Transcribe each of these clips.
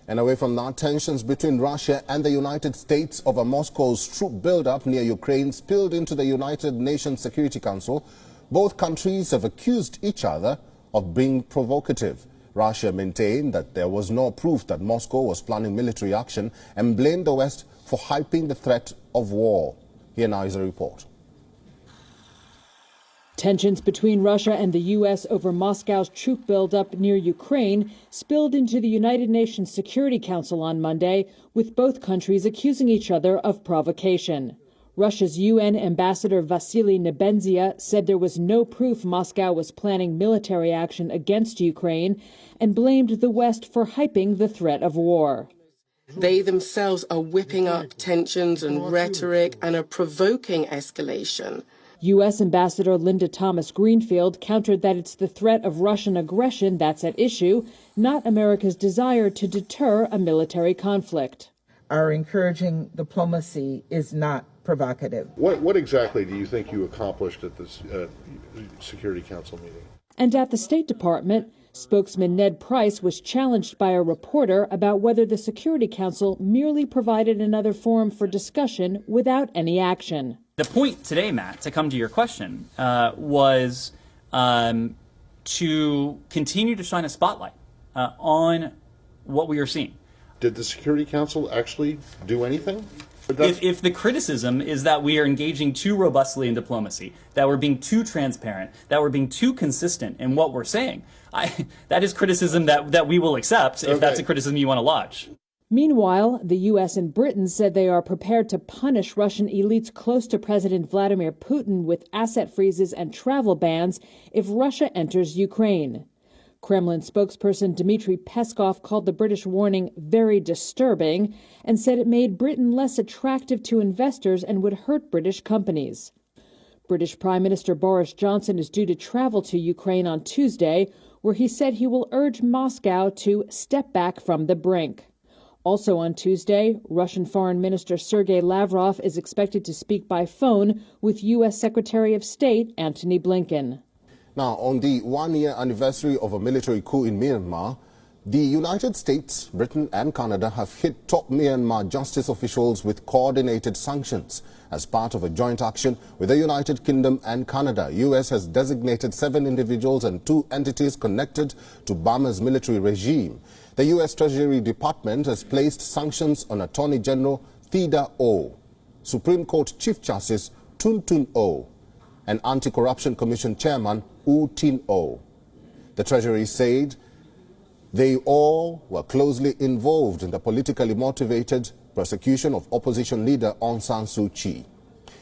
And away from that, tensions between Russia and the United States over Moscow's troop buildup near Ukraine spilled into the United Nations Security Council. Both countries have accused each other of being provocative. Russia maintained that there was no proof that Moscow was planning military action and blamed the West for hyping the threat of war. Here now is a report. Tensions between Russia and the U.S. over Moscow's troop buildup near Ukraine spilled into the United Nations Security Council on Monday, with both countries accusing each other of provocation. Russia's UN ambassador Vasily Nebenzia said there was no proof Moscow was planning military action against Ukraine and blamed the West for hyping the threat of war. They themselves are whipping up tensions and rhetoric and are provoking escalation. U.S. Ambassador Linda Thomas-Greenfield countered that it's the threat of Russian aggression that's at issue, not America's desire to deter a military conflict. Our encouraging diplomacy is not provocative. What exactly do you think you accomplished at this Security Council meeting? And at the State Department, spokesman Ned Price was challenged by a reporter about whether the Security Council merely provided another forum for discussion without any action. The point today, Matt, to come to your question, was to continue to shine a spotlight on what we are seeing. Did the Security Council actually do anything? If the criticism is that we are engaging too robustly in diplomacy, that we're being too transparent, that we're being too consistent in what we're saying, that is criticism that we will accept if that's a criticism you want to lodge. Meanwhile, the U.S. and Britain said they are prepared to punish Russian elites close to President Vladimir Putin with asset freezes and travel bans if Russia enters Ukraine. Kremlin spokesperson Dmitry Peskov called the British warning very disturbing and said it made Britain less attractive to investors and would hurt British companies. British Prime Minister Boris Johnson is due to travel to Ukraine on Tuesday, where he said he will urge Moscow to step back from the brink. Also on Tuesday, Russian Foreign Minister Sergei Lavrov is expected to speak by phone with U.S. Secretary of State Antony Blinken. Now, on the one-year anniversary of a military coup in Myanmar, the United States, Britain and Canada have hit top Myanmar justice officials with coordinated sanctions. As part of a joint action with the United Kingdom and Canada, U.S. has designated 7 individuals and 2 entities connected to Burma's military regime. The U.S. Treasury Department has placed sanctions on Attorney General Theda Oh, Supreme Court Chief Justice Tun Tun Oh, and Anti-Corruption Commission Chairman U Tin Oh. The Treasury said they all were closely involved in the politically motivated persecution of opposition leader Aung San Suu Kyi.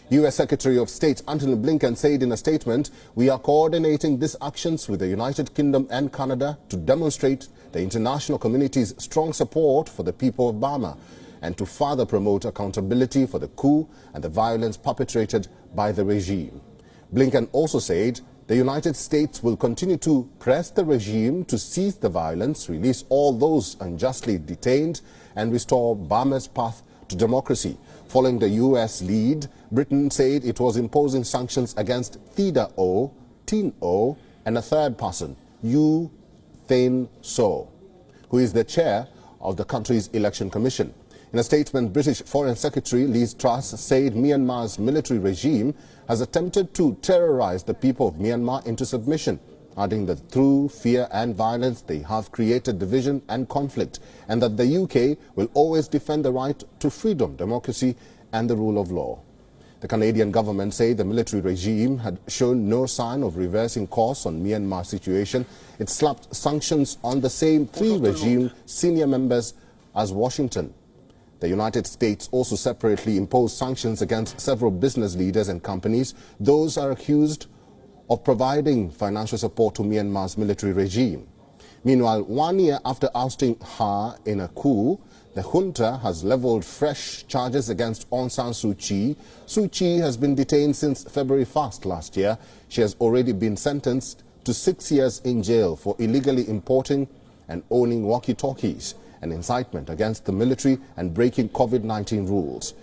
U.S. Secretary of State Antony Blinken said in a statement, "We are coordinating these actions with the United Kingdom and Canada to demonstrate the international community's strong support for the people of Burma and to further promote accountability for the coup and the violence perpetrated by the regime." Blinken also said the United States will continue to press the regime to cease the violence, release all those unjustly detained, and restore Burma's path to democracy. Following the U.S. lead, Britain said it was imposing sanctions against Theda Oh, Tin Oh, and a third person, U Thein So, who is the chair of the country's election commission. In a statement, British Foreign Secretary Liz Truss said Myanmar's military regime has attempted to terrorize the people of Myanmar into submission, adding that through fear and violence they have created division and conflict, and that the UK will always defend the right to freedom, democracy and the rule of law. The Canadian government said the military regime had shown no sign of reversing course on Myanmar situation. It slapped sanctions on the same 3 regime senior members as Washington. The United States also separately imposed sanctions against several business leaders and companies. Those are accused of providing financial support to Myanmar's military regime. Meanwhile, 1 year after ousting her in a coup, the junta has leveled fresh charges against Aung San Suu Kyi. Suu Kyi has been detained since February 1st last year. She has already been sentenced to 6 years in jail for illegally importing and owning walkie-talkies, an incitement against the military and breaking COVID-19 rules.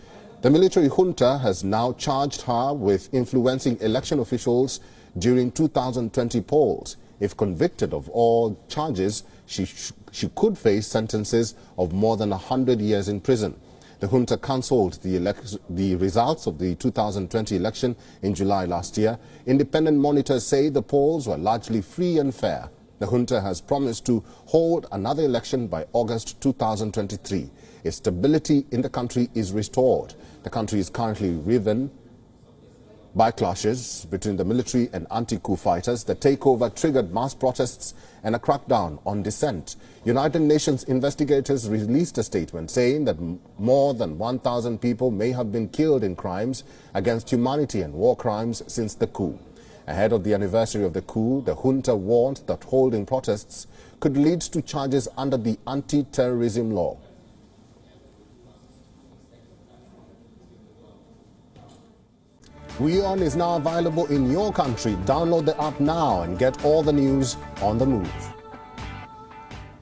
The military junta has now charged her with influencing election officials during 2020 polls. If convicted of all charges, she could face sentences of more than 100 years in prison. The junta cancelled the results of the 2020 election in July last year. Independent monitors say the polls were largely free and fair. The junta has promised to hold another election by August 2023. If stability in the country is restored, the country is currently riven by clashes between the military and anti-coup fighters. The takeover triggered mass protests and a crackdown on dissent. United Nations investigators released a statement saying that more than 1,000 people may have been killed in crimes against humanity and war crimes since the coup. Ahead of the anniversary of the coup, the junta warned that holding protests could lead to charges under the anti-terrorism law. WION is now available in your country. Download the app now and get all the news on the move.